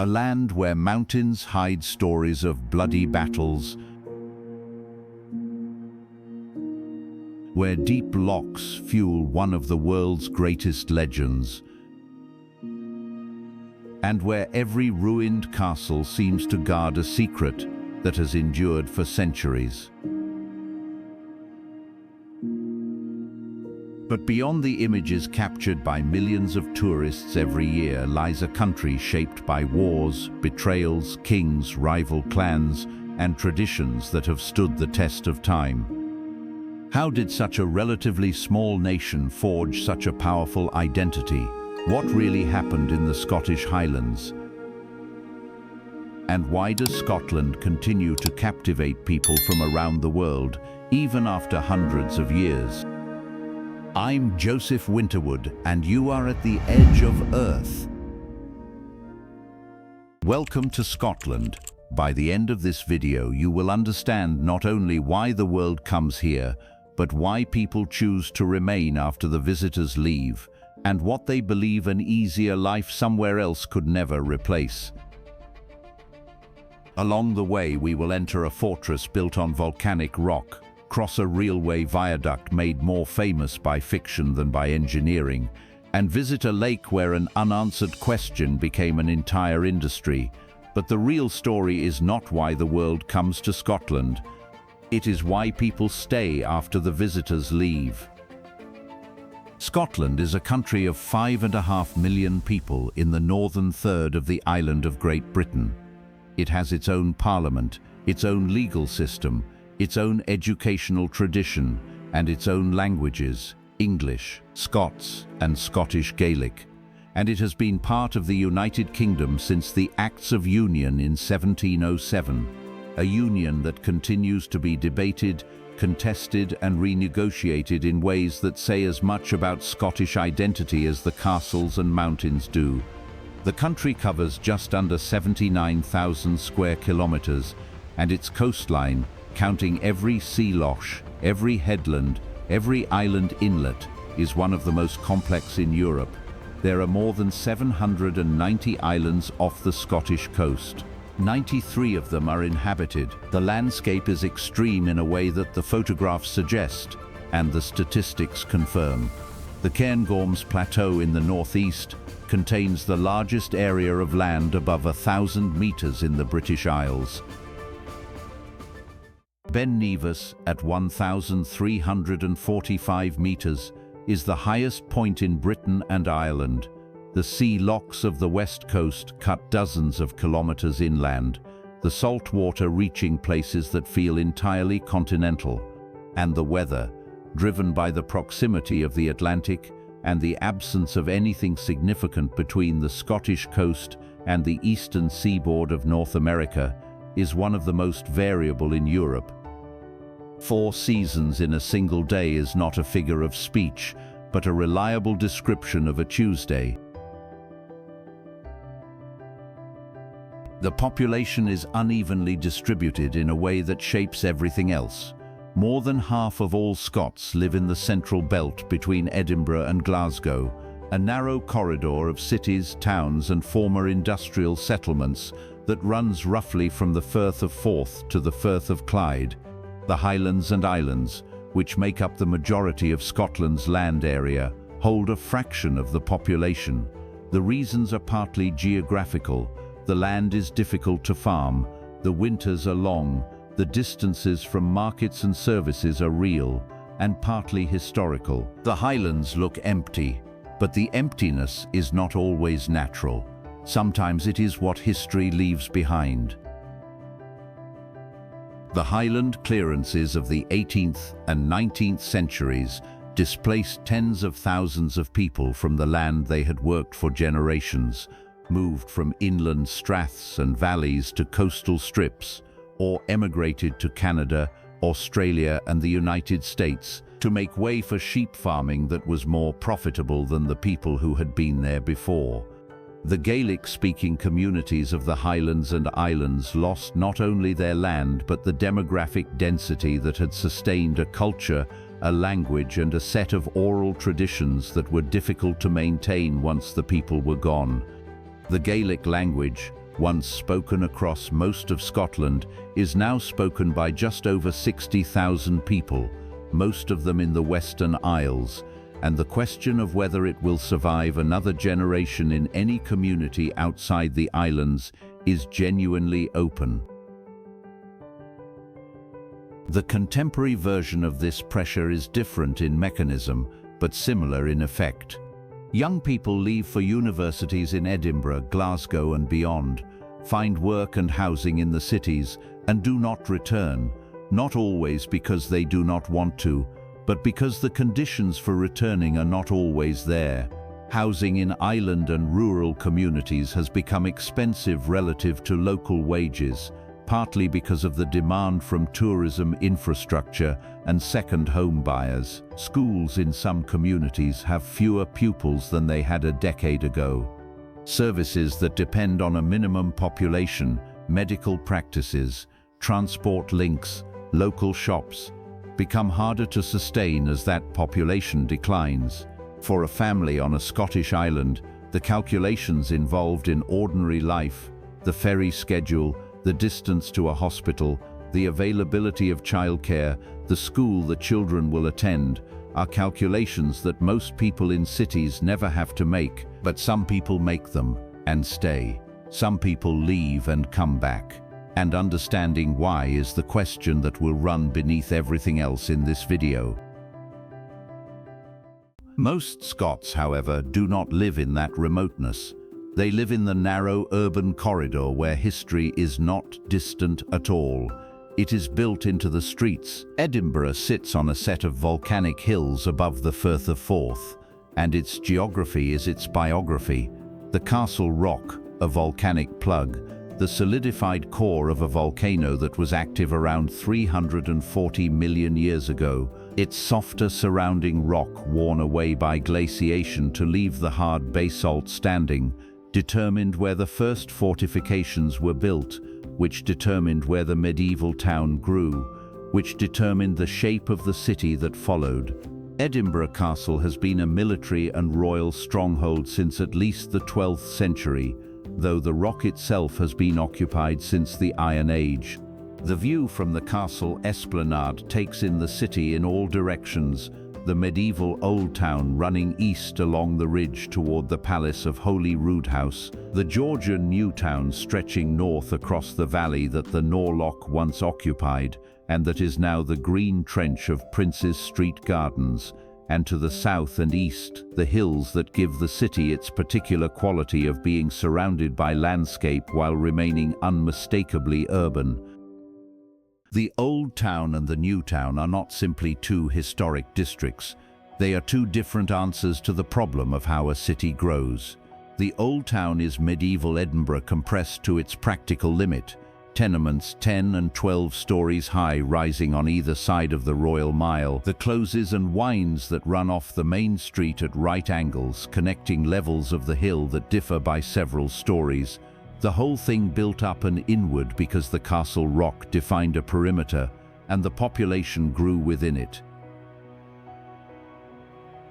A land where mountains hide stories of bloody battles, where deep lochs fuel one of the world's greatest legends, and where every ruined castle seems to guard a secret that has endured for centuries. But beyond the images captured by millions of tourists every year lies a country shaped by wars, betrayals, kings, rival clans, and traditions that have stood the test of time. How did such a relatively small nation forge such a powerful identity? What really happened in the Scottish Highlands? And why does Scotland continue to captivate people from around the world, even after hundreds of years? I'm Joseph Winterwood, and you are at the edge of Earth. Welcome to Scotland. By the end of this video, you will understand not only why the world comes here, but why people choose to remain after the visitors leave, and what they believe an easier life somewhere else could never replace. Along the way, we will enter a fortress built on volcanic rock, cross a railway viaduct made more famous by fiction than by engineering, and visit a lake where an unanswered question became an entire industry. But the real story is not why the world comes to Scotland. It is why people stay after the visitors leave. Scotland is a country of 5.5 million people in the northern third of the island of Great Britain. It has its own parliament, its own legal system, its own educational tradition, and its own languages, English, Scots, and Scottish Gaelic. And it has been part of the United Kingdom since the Acts of Union in 1707, a union that continues to be debated, contested, and renegotiated in ways that say as much about Scottish identity as the castles and mountains do. The country covers just under 79,000 square kilometers, and its coastline, counting every sea loch, every headland, every island inlet, is one of the most complex in Europe. There are more than 790 islands off the Scottish coast. 93 of them are inhabited. The landscape is extreme in a way that the photographs suggest, and the statistics confirm. The Cairngorms Plateau in the northeast contains the largest area of land above 1,000 meters in the British Isles. Ben Nevis, at 1,345 meters, is the highest point in Britain and Ireland. The sea lochs of the west coast cut dozens of kilometers inland, the salt water reaching places that feel entirely continental. And the weather, driven by the proximity of the Atlantic and the absence of anything significant between the Scottish coast and the eastern seaboard of North America, is one of the most variable in Europe. 4 seasons in a single day is not a figure of speech, but a reliable description of a Tuesday. The population is unevenly distributed in a way that shapes everything else. More than half of all Scots live in the central belt between Edinburgh and Glasgow, a narrow corridor of cities, towns, and former industrial settlements that runs roughly from the Firth of Forth to the Firth of Clyde. The Highlands and Islands, which make up the majority of Scotland's land area, hold a fraction of the population. The reasons are partly geographical. The land is difficult to farm, the winters are long, the distances from markets and services are real, and partly historical. The Highlands look empty, but the emptiness is not always natural. Sometimes it is what history leaves behind. The Highland clearances of the 18th and 19th centuries displaced tens of thousands of people from the land they had worked for generations, moved from inland straths and valleys to coastal strips, or emigrated to Canada, Australia, and the United States to make way for sheep farming that was more profitable than the people who had been there before. The Gaelic-speaking communities of the Highlands and Islands lost not only their land but the demographic density that had sustained a culture, a language, and a set of oral traditions that were difficult to maintain once the people were gone. The Gaelic language, once spoken across most of Scotland, is now spoken by just over 60,000 people, most of them in the Western Isles, and the question of whether it will survive another generation in any community outside the islands is genuinely open. The contemporary version of this pressure is different in mechanism, but similar in effect. Young people leave for universities in Edinburgh, Glasgow and beyond, find work and housing in the cities, and do not return, not always because they do not want to, but because the conditions for returning are not always there. Housing in island and rural communities has become expensive relative to local wages, partly because of the demand from tourism infrastructure and second home buyers. Schools in some communities have fewer pupils than they had a decade ago. Services that depend on a minimum population, medical practices, transport links, local shops, become harder to sustain as that population declines. For a family on a Scottish island, the calculations involved in ordinary life, the ferry schedule, the distance to a hospital, the availability of childcare, the school the children will attend, are calculations that most people in cities never have to make, but some people make them and stay. Some people leave and come back. And understanding why is the question that will run beneath everything else in this video. Most Scots, however, do not live in that remoteness. They live in the narrow urban corridor where history is not distant at all. It is built into the streets. Edinburgh sits on a set of volcanic hills above the Firth of Forth, and its geography is its biography. The Castle Rock, a volcanic plug, the solidified core of a volcano that was active around 340 million years ago, its softer surrounding rock worn away by glaciation to leave the hard basalt standing, determined where the first fortifications were built, which determined where the medieval town grew, which determined the shape of the city that followed. Edinburgh Castle has been a military and royal stronghold since at least the 12th century, though the rock itself has been occupied since the Iron Age. The view from the castle esplanade takes in the city in all directions, the medieval Old Town running east along the ridge toward the Palace of Holy Roodhouse, the Georgian New Town stretching north across the valley that the Norloch once occupied and that is now the green trench of Prince's Street Gardens, and to the south and east, the hills that give the city its particular quality of being surrounded by landscape while remaining unmistakably urban. The Old Town and the New Town are not simply two historic districts. They are two different answers to the problem of how a city grows. The Old Town is medieval Edinburgh compressed to its practical limit. Tenements 10 and 12 stories high rising on either side of the Royal Mile, the closes and wynds that run off the main street at right angles, connecting levels of the hill that differ by several stories. The whole thing built up and inward because the Castle Rock defined a perimeter and the population grew within it.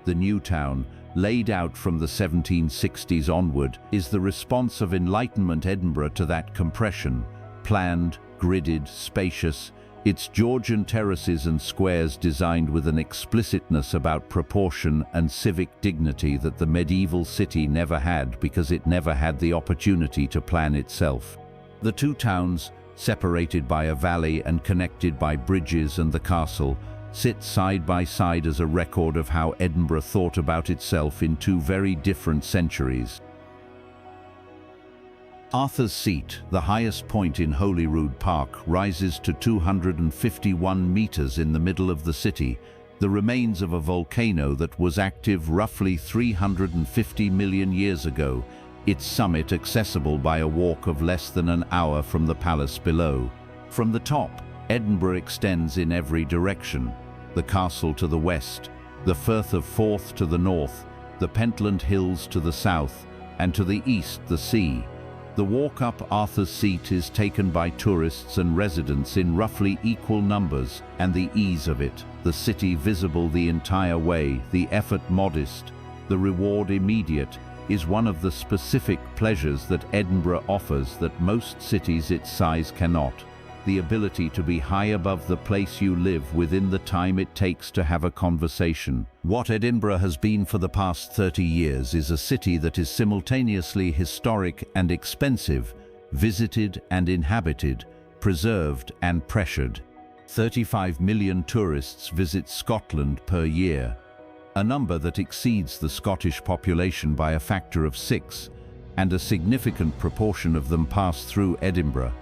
The New Town, laid out from the 1760s onward, is the response of Enlightenment Edinburgh to that compression. Planned, gridded, spacious, its Georgian terraces and squares designed with an explicitness about proportion and civic dignity that the medieval city never had because it never had the opportunity to plan itself. The two towns, separated by a valley and connected by bridges and the castle, sit side by side as a record of how Edinburgh thought about itself in two very different centuries. Arthur's Seat, the highest point in Holyrood Park, rises to 251 meters in the middle of the city, the remains of a volcano that was active roughly 350 million years ago, its summit accessible by a walk of less than an hour from the palace below. From the top, Edinburgh extends in every direction, the castle to the west, the Firth of Forth to the north, the Pentland Hills to the south, and to the east the sea. The walk up Arthur's Seat is taken by tourists and residents in roughly equal numbers, and the ease of it, the city visible the entire way, the effort modest, the reward immediate, is one of the specific pleasures that Edinburgh offers that most cities its size cannot. The ability to be high above the place you live within the time it takes to have a conversation. What Edinburgh has been for the past 30 years is a city that is simultaneously historic and expensive, visited and inhabited, preserved and pressured. 35 million tourists visit Scotland per year, a number that exceeds the Scottish population by a factor of 6, and a significant proportion of them pass through Edinburgh.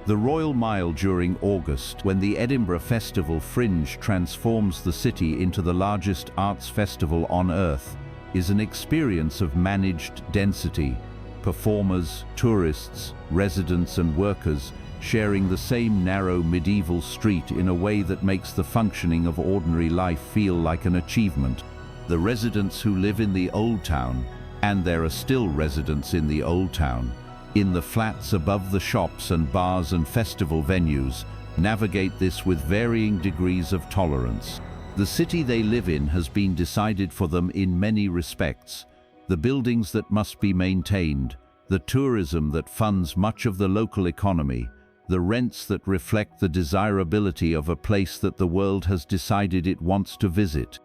The Royal Mile during August, when the Edinburgh Festival Fringe transforms the city into the largest arts festival on earth, is an experience of managed density. Performers, tourists, residents and workers sharing the same narrow medieval street in a way that makes the functioning of ordinary life feel like an achievement. The residents who live in the Old Town, and there are still residents in the Old Town, in the flats above the shops and bars and festival venues, navigate this with varying degrees of tolerance. The city they live in has been decided for them in many respects. The buildings that must be maintained, the tourism that funds much of the local economy, the rents that reflect the desirability of a place that the world has decided it wants to visit.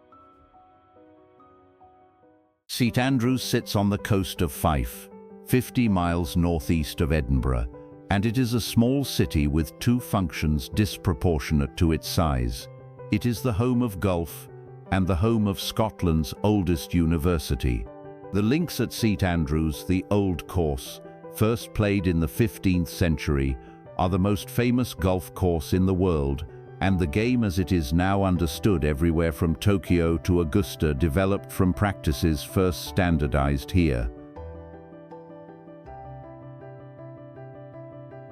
St Andrews sits on the coast of Fife, 50 miles northeast of Edinburgh, and it is a small city with two functions disproportionate to its size. It is the home of golf and the home of Scotland's oldest university. The links at St Andrews, the Old Course, first played in the 15th century, are the most famous golf course in the world, and the game as it is now understood everywhere from Tokyo to Augusta developed from practices first standardized here.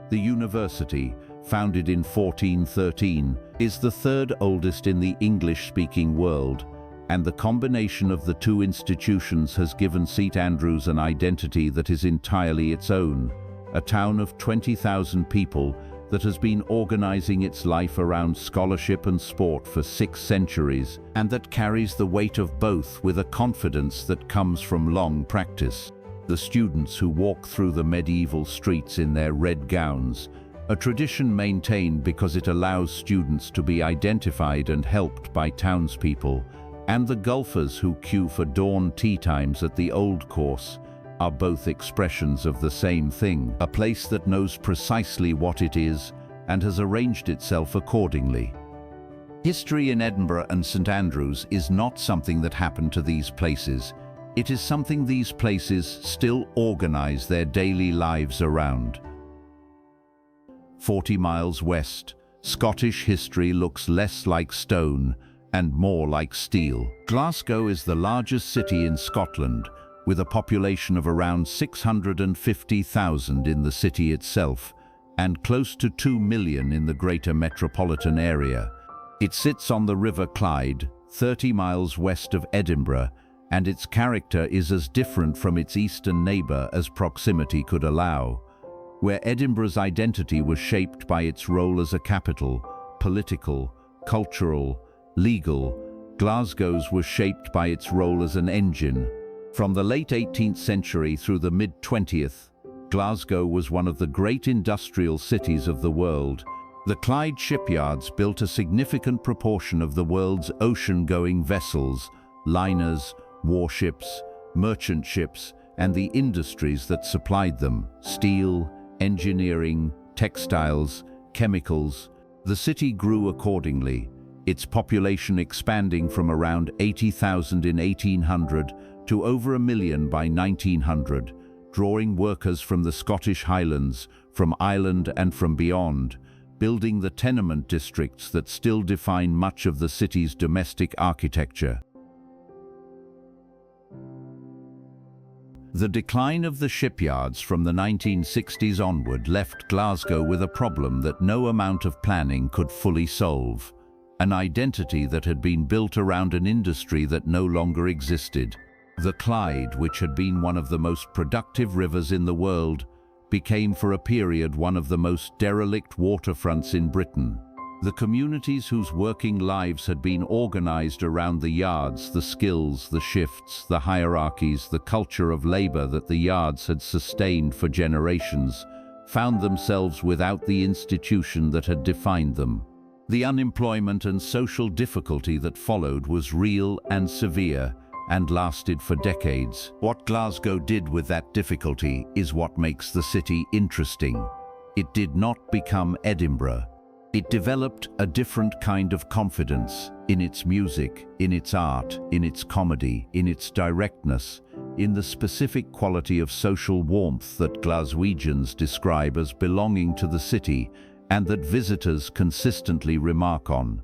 The university, founded in 1413, is the third oldest in the English-speaking world, and the combination of the two institutions has given St Andrews an identity that is entirely its own, a town of 20,000 people that has been organizing its life around scholarship and sport for 6 centuries, and that carries the weight of both with a confidence that comes from long practice. The students who walk through the medieval streets in their red gowns, a tradition maintained because it allows students to be identified and helped by townspeople, and the golfers who queue for dawn tea times at the Old Course, are both expressions of the same thing, a place that knows precisely what it is and has arranged itself accordingly. History in Edinburgh and St Andrews is not something that happened to these places. It is something these places still organize their daily lives around. 40 miles west, Scottish history looks less like stone and more like steel. Glasgow is the largest city in Scotland, with a population of around 650,000 in the city itself, and close to 2 million in the greater metropolitan area. It sits on the River Clyde, 30 miles west of Edinburgh, and its character is as different from its eastern neighbour as proximity could allow. Where Edinburgh's identity was shaped by its role as a capital, political, cultural, legal, Glasgow's was shaped by its role as an engine. From the late 18th century through the mid-20th, Glasgow was one of the great industrial cities of the world. The Clyde shipyards built a significant proportion of the world's ocean-going vessels, liners, warships, merchant ships, and the industries that supplied them: steel, engineering, textiles, chemicals. The city grew accordingly, its population expanding from around 80,000 in 1800 to over 1 million by 1900, drawing workers from the Scottish Highlands, from Ireland and from beyond, building the tenement districts that still define much of the city's domestic architecture. The decline of the shipyards from the 1960s onward left Glasgow with a problem that no amount of planning could fully solve, an identity that had been built around an industry that no longer existed. The Clyde, which had been one of the most productive rivers in the world, became for a period one of the most derelict waterfronts in Britain. The communities whose working lives had been organized around the yards, the skills, the shifts, the hierarchies, the culture of labor that the yards had sustained for generations, found themselves without the institution that had defined them. The unemployment and social difficulty that followed was real and severe, and lasted for decades. What Glasgow did with that difficulty is what makes the city interesting. It did not become Edinburgh. It developed a different kind of confidence in its music, in its art, in its comedy, in its directness, in the specific quality of social warmth that Glaswegians describe as belonging to the city and that visitors consistently remark on.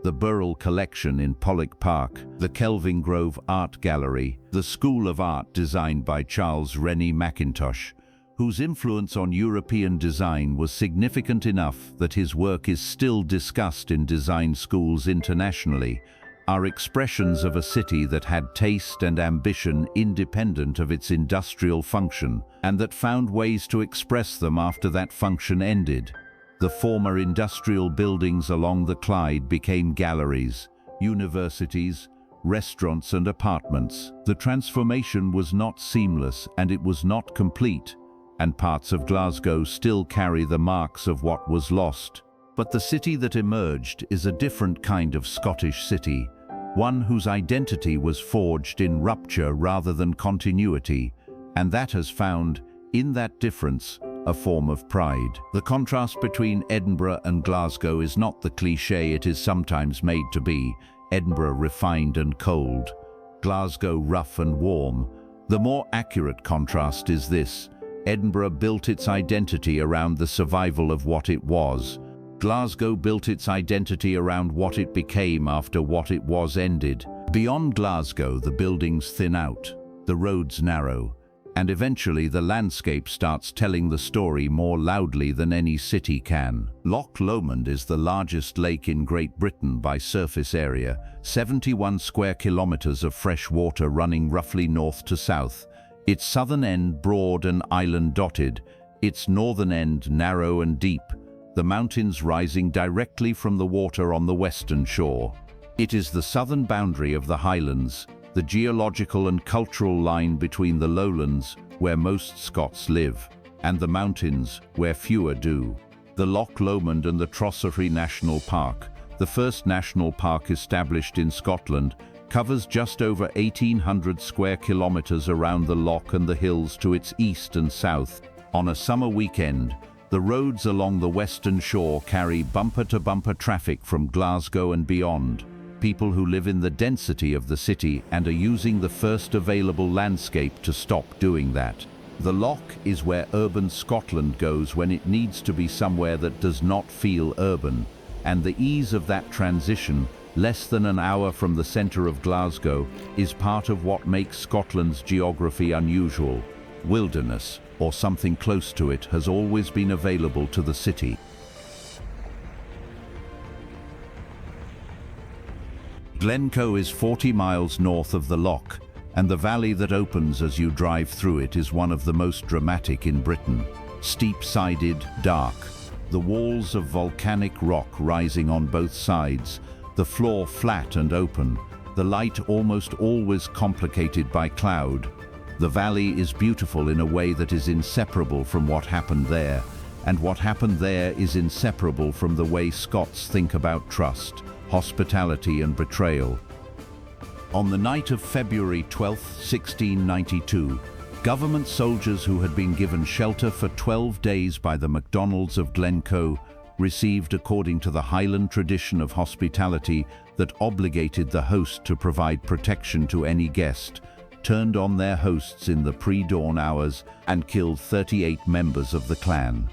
The Burrell Collection in Pollock Park, the Kelvingrove Art Gallery, the School of Art designed by Charles Rennie Mackintosh, whose influence on European design was significant enough that his work is still discussed in design schools internationally, are expressions of a city that had taste and ambition independent of its industrial function, and that found ways to express them after that function ended. The former industrial buildings along the Clyde became galleries, universities, restaurants and apartments. The transformation was not seamless and it was not complete, and parts of Glasgow still carry the marks of what was lost. But the city that emerged is a different kind of Scottish city, one whose identity was forged in rupture rather than continuity, and that has found, in that difference, a form of pride. The contrast between Edinburgh and Glasgow is not the cliché it is sometimes made to be, Edinburgh refined and cold, Glasgow rough and warm. The more accurate contrast is this: Edinburgh built its identity around the survival of what it was. Glasgow built its identity around what it became after what it was ended. Beyond Glasgow, the buildings thin out, the roads narrow, and eventually the landscape starts telling the story more loudly than any city can. Loch Lomond is the largest lake in Great Britain by surface area, 71 square kilometers of fresh water running roughly north to south, its southern end broad and island-dotted, its northern end narrow and deep, the mountains rising directly from the water on the western shore. It is the southern boundary of the Highlands, the geological and cultural line between the lowlands, where most Scots live, and the mountains, where fewer do. The Loch Lomond and the Trossachry National Park, the first national park established in Scotland, covers just over 1,800 square kilometers around the loch and the hills to its east and south. On a summer weekend, the roads along the western shore carry bumper-to-bumper traffic from Glasgow and beyond, people who live in the density of the city and are using the first available landscape to stop doing that. The loch is where urban Scotland goes when it needs to be somewhere that does not feel urban, and the ease of that transition, less than an hour from the centre of Glasgow, is part of what makes Scotland's geography unusual. Wilderness, or something close to it, has always been available to the city. Glencoe is 40 miles north of the loch, and the valley that opens as you drive through it is one of the most dramatic in Britain. Steep-sided, dark, the walls of volcanic rock rising on both sides, the floor flat and open, the light almost always complicated by cloud. The valley is beautiful in a way that is inseparable from what happened there, and what happened there is inseparable from the way Scots think about trust, hospitality and betrayal. On the night of February 12, 1692, government soldiers who had been given shelter for 12 days by the MacDonalds of Glencoe received, according to the Highland tradition of hospitality that obligated the host to provide protection to any guest, turned on their hosts in the pre-dawn hours and killed 38 members of the clan.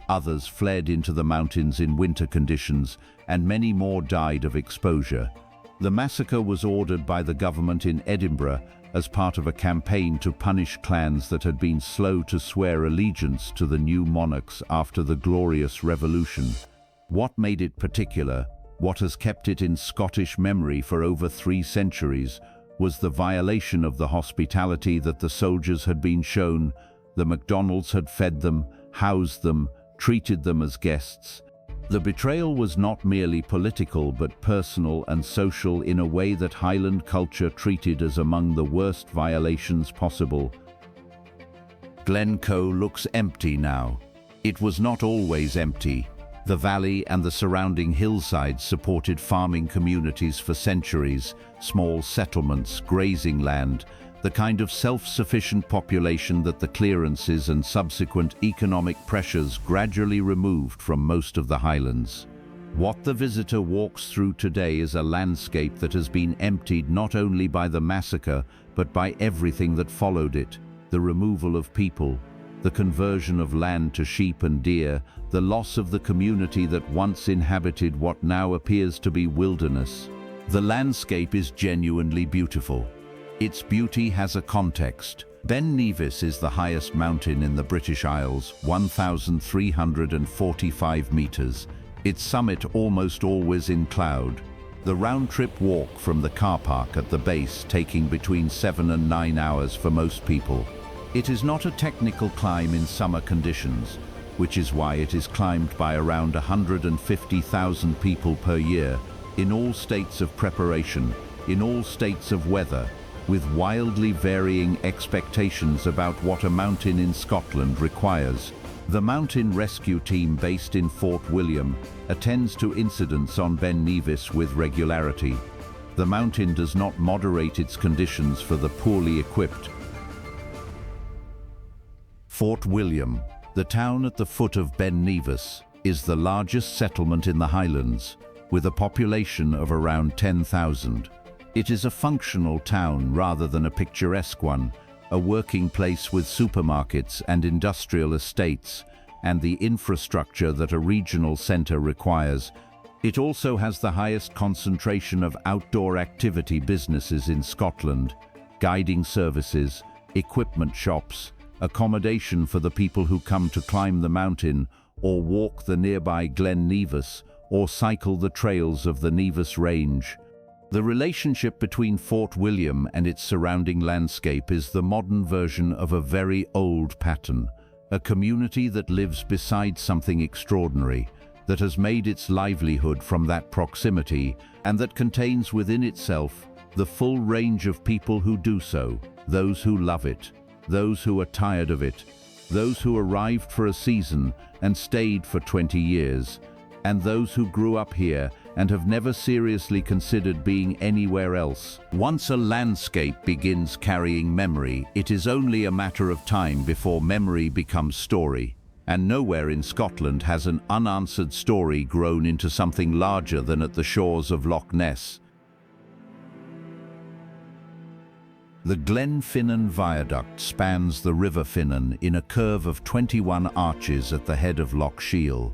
Others fled into the mountains in winter conditions, and many more died of exposure. The massacre was ordered by the government in Edinburgh as part of a campaign to punish clans that had been slow to swear allegiance to the new monarchs after the Glorious Revolution. What made it particular, what has kept it in Scottish memory for over 3 centuries, was the violation of the hospitality that the soldiers had been shown. The MacDonalds had fed them, housed them, treated them as guests. The betrayal was not merely political but personal and social in a way that Highland culture treated as among the worst violations possible. Glencoe looks empty now. It was not always empty. The valley and the surrounding hillsides supported farming communities for centuries, small settlements, grazing land, the kind of self-sufficient population that the clearances and subsequent economic pressures gradually removed from most of the Highlands. What the visitor walks through today is a landscape that has been emptied not only by the massacre, but by everything that followed it: the removal of people, the conversion of land to sheep and deer, the loss of the community that once inhabited what now appears to be wilderness. The landscape is genuinely beautiful. Its beauty has a context. Ben Nevis is the highest mountain in the British Isles, 1,345 meters. Its summit almost always in cloud. The round-trip walk from the car park at the base taking between 7 and 9 hours for most people. It is not a technical climb in summer conditions, which is why it is climbed by around 150,000 people per year, in all states of preparation, in all states of weather, with wildly varying expectations about what a mountain in Scotland requires. The mountain rescue team based in Fort William attends to incidents on Ben Nevis with regularity. The mountain does not moderate its conditions for the poorly equipped. Fort William, the town at the foot of Ben Nevis, is the largest settlement in the Highlands, with a population of around 10,000. It is a functional town rather than a picturesque one, a working place with supermarkets and industrial estates, and the infrastructure that a regional centre requires. It also has the highest concentration of outdoor activity businesses in Scotland: guiding services, equipment shops, accommodation for the people who come to climb the mountain or walk the nearby Glen Nevis or cycle the trails of the Nevis Range. The relationship between Fort William and its surrounding landscape is the modern version of a very old pattern, a community that lives beside something extraordinary, that has made its livelihood from that proximity, and that contains within itself the full range of people who do so: those who love it, those who are tired of it, those who arrived for a season and stayed for 20 years, and those who grew up here and have never seriously considered being anywhere else. Once a landscape begins carrying memory, it is only a matter of time before memory becomes story. And nowhere in Scotland has an unanswered story grown into something larger than at the shores of Loch Ness. The Glenfinnan viaduct spans the River Finnan in a curve of 21 arches at the head of Loch Shiel,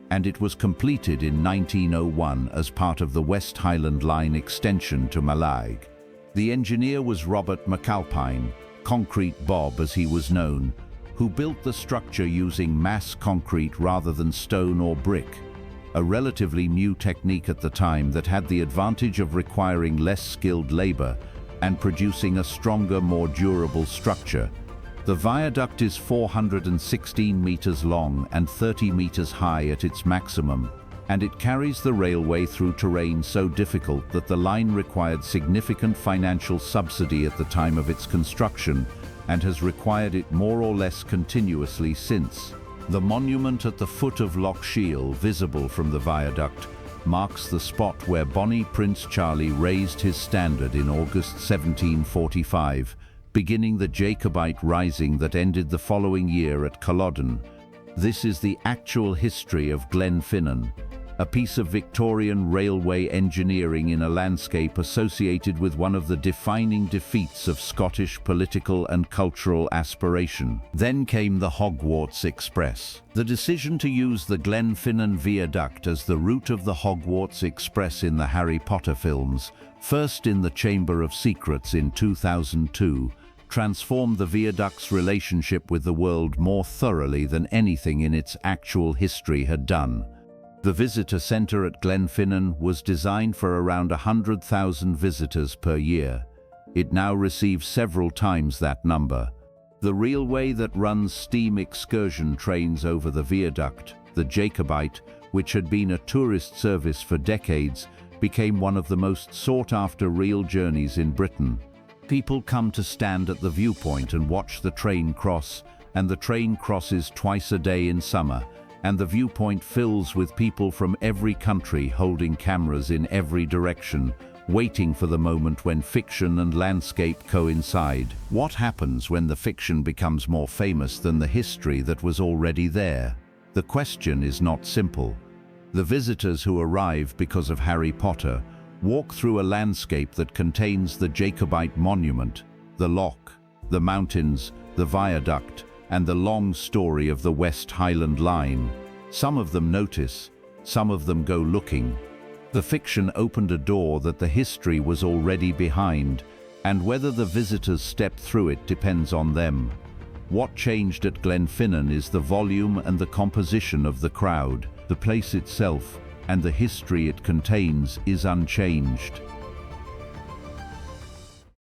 and it was completed in 1901 as part of the West Highland Line extension to Mallaig. The engineer was Robert McAlpine, Concrete Bob as he was known, who built the structure using mass concrete rather than stone or brick, a relatively new technique at the time that had the advantage of requiring less skilled labor and producing a stronger, more durable structure. The viaduct is 416 meters long and 30 meters high at its maximum, and it carries the railway through terrain so difficult that the line required significant financial subsidy at the time of its construction and has required it more or less continuously since. The monument at the foot of Loch Shiel, visible from the viaduct, marks the spot where Bonnie Prince Charlie raised his standard in August 1745, beginning the Jacobite rising that ended the following year at Culloden. This is the actual history of Glenfinnan, a piece of Victorian railway engineering in a landscape associated with one of the defining defeats of Scottish political and cultural aspiration. Then came the Hogwarts Express. The decision to use the Glenfinnan viaduct as the route of the Hogwarts Express in the Harry Potter films, first in the Chamber of Secrets in 2002, transformed the viaduct's relationship with the world more thoroughly than anything in its actual history had done. The visitor centre at Glenfinnan was designed for around 100,000 visitors per year. It now receives several times that number. The railway that runs steam excursion trains over the viaduct, the Jacobite, which had been a tourist service for decades, became one of the most sought-after rail journeys in Britain. People come to stand at the viewpoint and watch the train cross, and the train crosses twice a day in summer, and the viewpoint fills with people from every country holding cameras in every direction, waiting for the moment when fiction and landscape coincide. What happens when the fiction becomes more famous than the history that was already there? The question is not simple. The visitors who arrive because of Harry Potter walk through a landscape that contains the Jacobite monument, the loch, the mountains, the viaduct, and the long story of the West Highland line. Some of them notice, some of them go looking. The fiction opened a door that the history was already behind, and whether the visitors step through it depends on them. What changed at Glenfinnan is the volume and the composition of the crowd. The place itself and the history it contains is unchanged.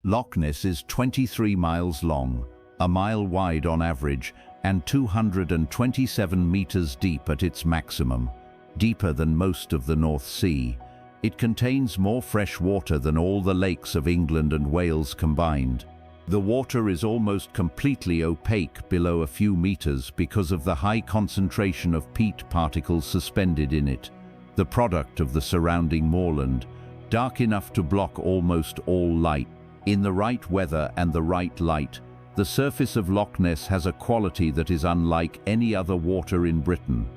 Loch Ness is 23 miles long, a mile wide on average, and 227 meters deep at its maximum, deeper than most of the North Sea. It contains more fresh water than all the lakes of England and Wales combined. The water is almost completely opaque below a few meters because of the high concentration of peat particles suspended in it, the product of the surrounding moorland, dark enough to block almost all light. In the right weather and the right light, the surface of Loch Ness has a quality that is unlike any other water in Britain.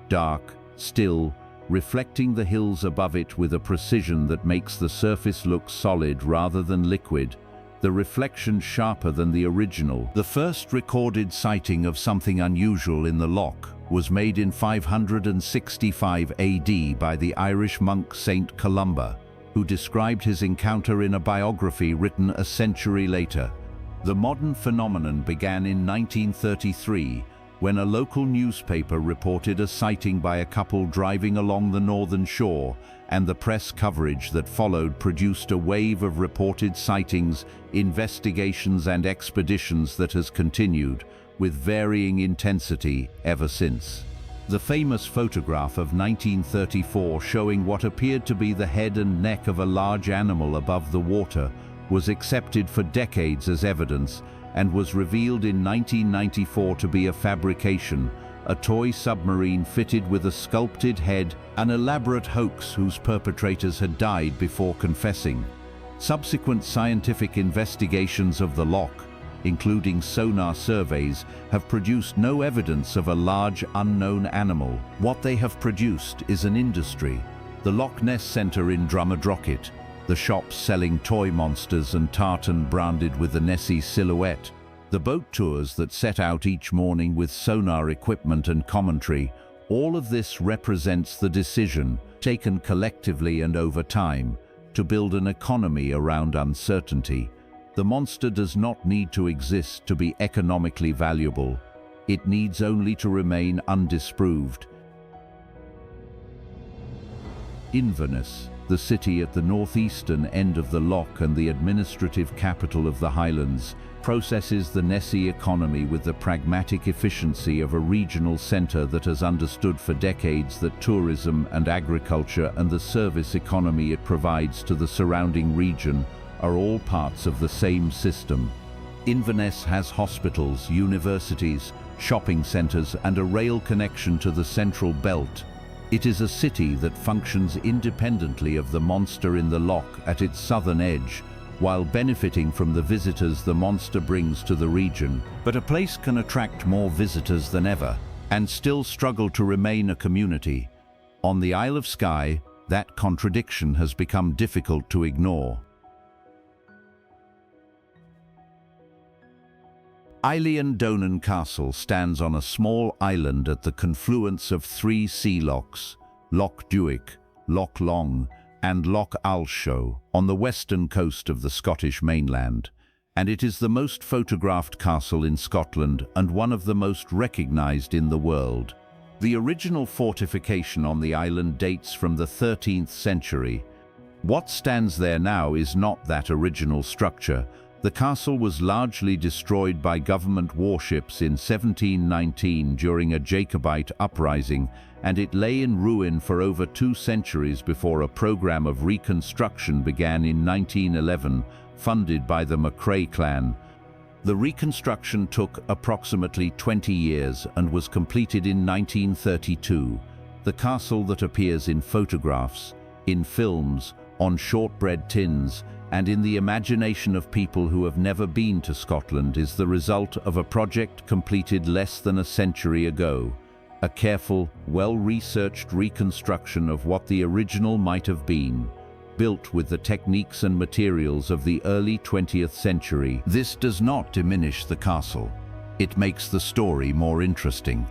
Dark, still, reflecting the hills above it with a precision that makes the surface look solid rather than liquid, the reflection sharper than the original. The first recorded sighting of something unusual in the loch was made in 565 AD by the Irish monk Saint Columba, who described his encounter in a biography written a century later. The modern phenomenon began in 1933, when a local newspaper reported a sighting by a couple driving along the northern shore, and the press coverage that followed produced a wave of reported sightings, investigations and expeditions that has continued, with varying intensity ever since. The famous photograph of 1934 showing what appeared to be the head and neck of a large animal above the water was accepted for decades as evidence and was revealed in 1994 to be a fabrication, a toy submarine fitted with a sculpted head, an elaborate hoax whose perpetrators had died before confessing. Subsequent scientific investigations of the loch, including sonar surveys, have produced no evidence of a large unknown animal. What they have produced is an industry. The Loch Ness Centre in Drummadrochit, the shops selling toy monsters and tartan branded with the Nessie silhouette, the boat tours that set out each morning with sonar equipment and commentary, all of this represents the decision, taken collectively and over time, to build an economy around uncertainty. The monster does not need to exist to be economically valuable. It needs only to remain undisproved. Inverness, the city at the northeastern end of the loch and the administrative capital of the Highlands, processes the Nessie economy with the pragmatic efficiency of a regional centre that has understood for decades that tourism and agriculture and the service economy it provides to the surrounding region are all parts of the same system. Inverness has hospitals, universities, shopping centres and a rail connection to the central belt. It is a city that functions independently of the monster in the loch at its southern edge, while benefiting from the visitors the monster brings to the region. But a place can attract more visitors than ever, and still struggle to remain a community. On the Isle of Skye, that contradiction has become difficult to ignore. Eilean Donan Castle stands on a small island at the confluence of three sea lochs, Loch Duick, Loch Long, and Loch Alsho, on the western coast of the Scottish mainland, and it is the most photographed castle in Scotland and one of the most recognised in the world. The original fortification on the island dates from the 13th century. What stands there now is not that original structure, The castle was largely destroyed by government warships in 1719 during a Jacobite uprising, and it lay in ruin for over 2 centuries before a program of reconstruction began in 1911, funded by the MacRae clan. The reconstruction took approximately 20 years and was completed in 1932. The castle that appears in photographs, in films, on shortbread tins, and in the imagination of people who have never been to Scotland is the result of a project completed less than a century ago. A careful, well-researched reconstruction of what the original might have been, built with the techniques and materials of the early 20th century. This does not diminish the castle. It makes the story more interesting.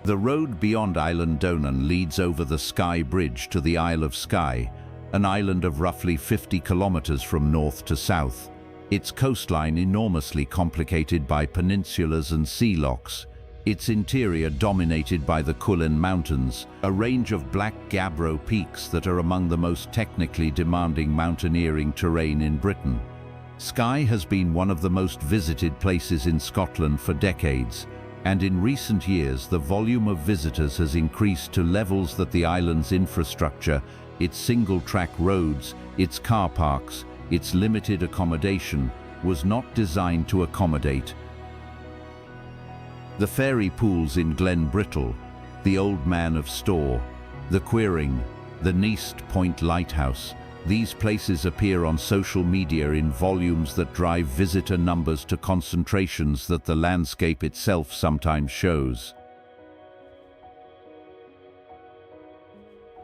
The road beyond Island Donan leads over the Skye Bridge to the Isle of Skye, an island of roughly 50 kilometers from north to south. Its coastline enormously complicated by peninsulas and sea lochs, its interior dominated by the Cullen Mountains, a range of black gabbro peaks that are among the most technically demanding mountaineering terrain in Britain. Skye has been one of the most visited places in Scotland for decades, and in recent years the volume of visitors has increased to levels that the island's infrastructure, its single-track roads, its car parks, its limited accommodation, was not designed to accommodate. The fairy pools in Glen, the Old Man of Storr, the Queering, the Neist Point Lighthouse, these places appear on social media in volumes that drive visitor numbers to concentrations that the landscape itself sometimes shows.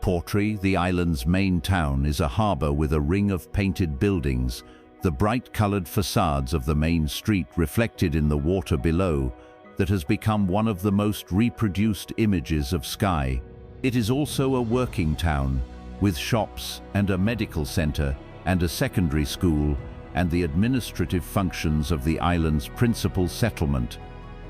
Portree, the island's main town, is a harbour with a ring of painted buildings, the bright-coloured facades of the main street reflected in the water below, that has become one of the most reproduced images of Skye. It is also a working town, with shops and a medical centre and a secondary school and the administrative functions of the island's principal settlement.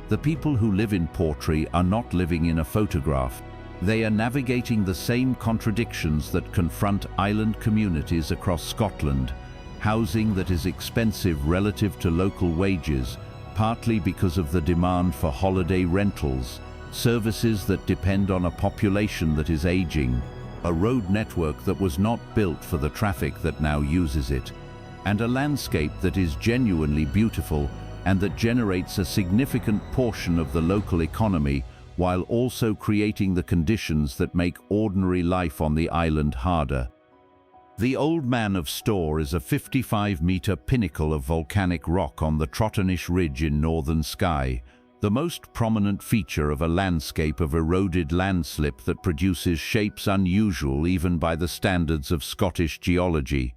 The people who live in Portree are not living in a photograph. They are navigating the same contradictions that confront island communities across Scotland. Housing that is expensive relative to local wages, partly because of the demand for holiday rentals, services that depend on a population that is aging, a road network that was not built for the traffic that now uses it, and a landscape that is genuinely beautiful and that generates a significant portion of the local economy while also creating the conditions that make ordinary life on the island harder. The Old Man of Storr is a 55-metre pinnacle of volcanic rock on the Trottenish Ridge in northern Skye, the most prominent feature of a landscape of eroded landslip that produces shapes unusual even by the standards of Scottish geology.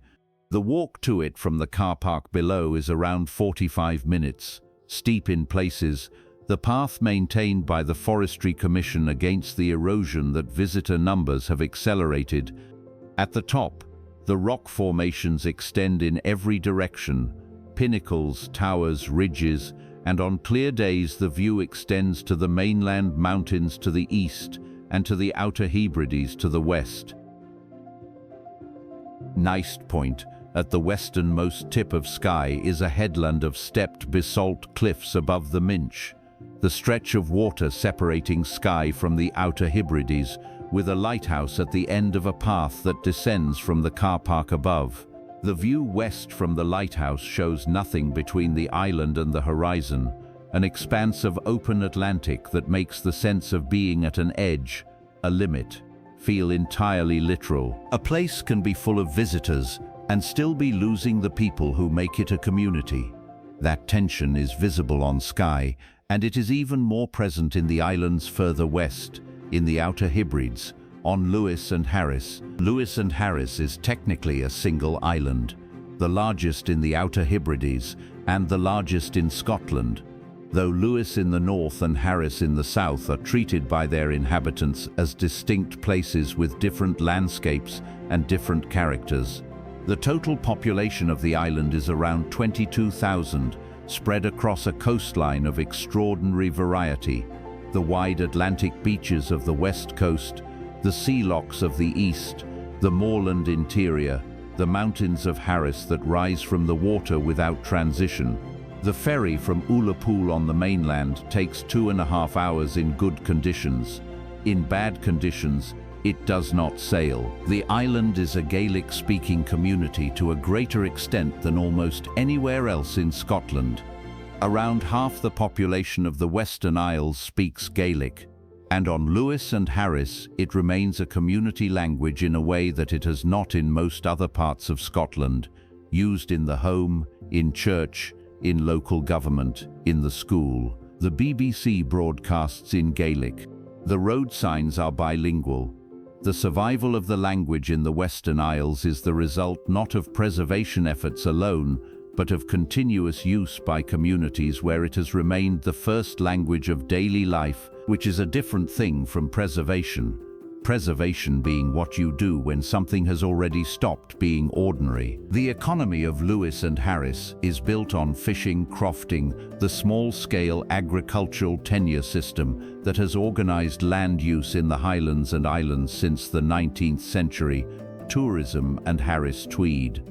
The walk to it from the car park below is around 45 minutes, steep in places, the path maintained by the Forestry Commission against the erosion that visitor numbers have accelerated. At the top, the rock formations extend in every direction, pinnacles, towers, ridges, and on clear days the view extends to the mainland mountains to the east and to the Outer Hebrides to the west. Neist Point, at the westernmost tip of Skye, is a headland of stepped basalt cliffs above the Minch, the stretch of water separating Skye from the Outer Hebrides, with a lighthouse at the end of a path that descends from the car park above. The view west from the lighthouse shows nothing between the island and the horizon, an expanse of open Atlantic that makes the sense of being at an edge, a limit, feel entirely literal. A place can be full of visitors and still be losing the people who make it a community. That tension is visible on Skye, and it is even more present in the islands further west, in the Outer Hebrides, on Lewis and Harris. Lewis and Harris is technically a single island, the largest in the Outer Hebrides and the largest in Scotland, though Lewis in the north and Harris in the south are treated by their inhabitants as distinct places with different landscapes and different characters. The total population of the island is around 22,000, spread across a coastline of extraordinary variety. The wide Atlantic beaches of the west coast, the sea lochs of the east, the moorland interior, the mountains of Harris that rise from the water without transition. The ferry from Ullapool on the mainland takes 2.5 hours in good conditions. In bad conditions, it does not sail. The island is a Gaelic-speaking community to a greater extent than almost anywhere else in Scotland. Around half the population of the Western Isles speaks Gaelic, and on Lewis and Harris it remains a community language in a way that it has not in most other parts of Scotland, used in the home, in church, in local government, in the school. The BBC broadcasts in Gaelic. The road signs are bilingual. The survival of the language in the Western Isles is the result not of preservation efforts alone, but of continuous use by communities where it has remained the first language of daily life, which is a different thing from preservation. Preservation being what you do when something has already stopped being ordinary. The economy of Lewis and Harris is built on fishing, crofting, the small-scale agricultural tenure system that has organized land use in the Highlands and Islands since the 19th century, tourism and Harris Tweed.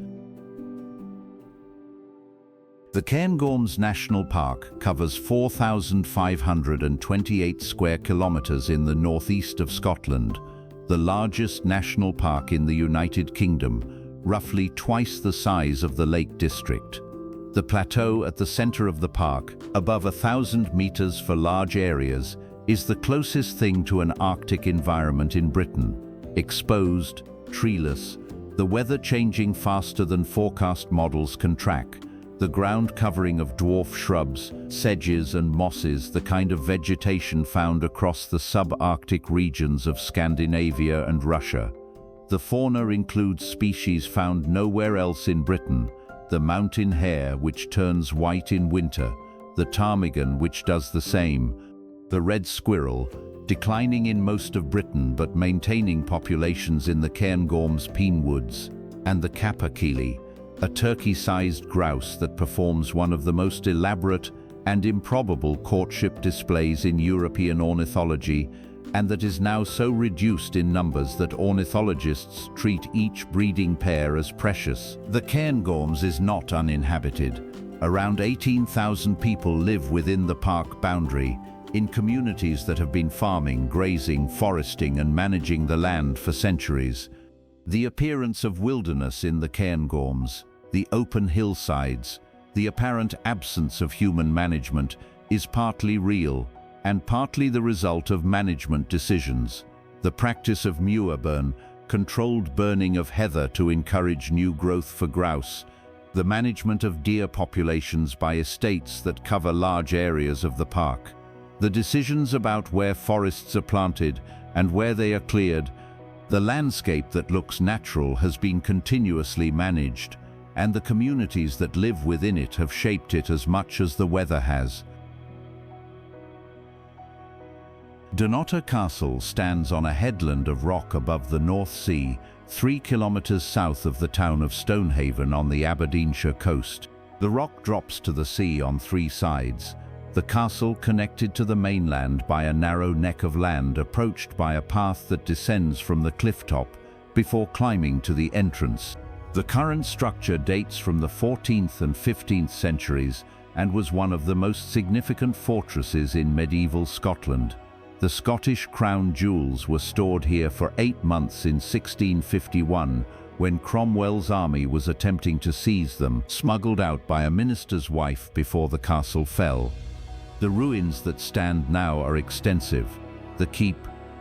The Cairngorms National Park covers 4,528 square kilometers in the northeast of Scotland, the largest national park in the United Kingdom, roughly twice the size of the Lake District. The plateau at the center of the park, above 1,000 meters for large areas, is the closest thing to an Arctic environment in Britain. Exposed, treeless, the weather changing faster than forecast models can track, the ground covering of dwarf shrubs, sedges and mosses, the kind of vegetation found across the subarctic regions of Scandinavia and Russia. The fauna includes species found nowhere else in Britain, the mountain hare which turns white in winter, the ptarmigan which does the same, the red squirrel, declining in most of Britain but maintaining populations in the Cairngorms pine woods, and the capercaillie, a turkey-sized grouse that performs one of the most elaborate and improbable courtship displays in European ornithology, and that is now so reduced in numbers that ornithologists treat each breeding pair as precious. The Cairngorms is not uninhabited. Around 18,000 people live within the park boundary, in communities that have been farming, grazing, foresting and managing the land for centuries. The appearance of wilderness in the Cairngorms, the open hillsides, the apparent absence of human management is partly real and partly the result of management decisions. The practice of manure burn, controlled burning of heather to encourage new growth for grouse, the management of deer populations by estates that cover large areas of the park, the decisions about where forests are planted and where they are cleared. The landscape that looks natural has been continuously managed, and the communities that live within it have shaped it as much as the weather has. Donan Castle stands on a headland of rock above the North Sea, 3 kilometers south of the town of Stonehaven on the Aberdeenshire coast. The rock drops to the sea on 3 sides. The castle connected to the mainland by a narrow neck of land approached by a path that descends from the cliff top before climbing to the entrance. The current structure dates from the 14th and 15th centuries and was one of the most significant fortresses in medieval Scotland. The Scottish crown jewels were stored here for 8 months in 1651 when Cromwell's army was attempting to seize them, smuggled out by a minister's wife before the castle fell. The ruins that stand now are extensive. The keep,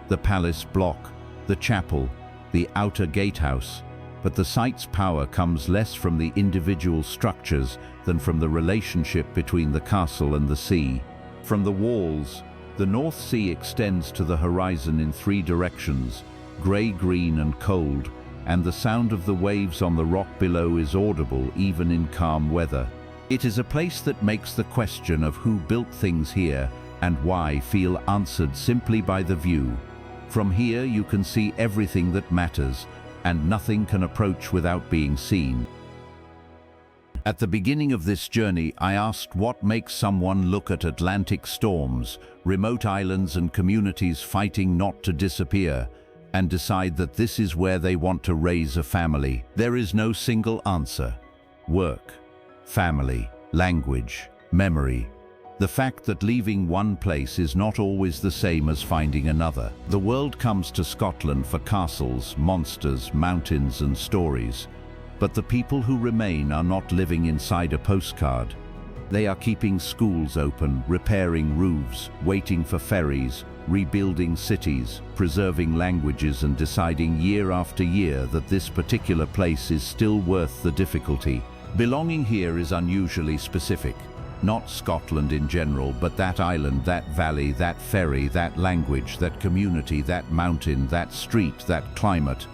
the palace block, the chapel, the outer gatehouse, but the site's power comes less from the individual structures than from the relationship between the castle and the sea. From the walls, the North Sea extends to the horizon in 3 directions, grey, green and cold, and the sound of the waves on the rock below is audible even in calm weather. It is a place that makes the question of who built things here and why feel answered simply by the view. From here you can see everything that matters, and nothing can approach without being seen. At the beginning of this journey, I asked what makes someone look at Atlantic storms, remote islands and communities fighting not to disappear, and decide that this is where they want to raise a family. There is no single answer. Work, family, language, memory. The fact that leaving one place is not always the same as finding another. The world comes to Scotland for castles, monsters, mountains and stories. But the people who remain are not living inside a postcard. They are keeping schools open, repairing roofs, waiting for ferries, rebuilding cities, preserving languages and deciding year after year that this particular place is still worth the difficulty. Belonging here is unusually specific. Not Scotland in general, but that island, that valley, that ferry, that language, that community, that mountain, that street, that climate.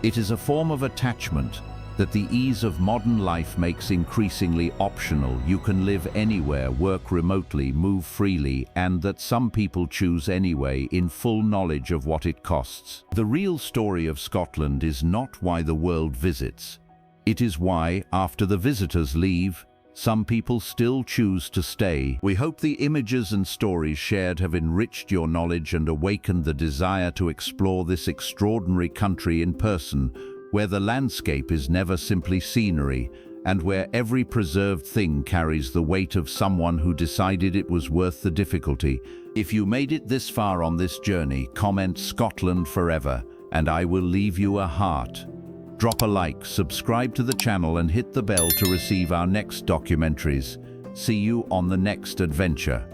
It is a form of attachment that the ease of modern life makes increasingly optional. You can live anywhere, work remotely, move freely, and that some people choose anyway in full knowledge of what it costs. The real story of Scotland is not why the world visits. It is why, after the visitors leave, some people still choose to stay. We hope the images and stories shared have enriched your knowledge and awakened the desire to explore this extraordinary country in person, where the landscape is never simply scenery, and where every preserved thing carries the weight of someone who decided it was worth the difficulty. If you made it this far on this journey, comment Scotland forever, and I will leave you a heart. Drop a like, subscribe to the channel and hit the bell to receive our next documentaries. See you on the next adventure.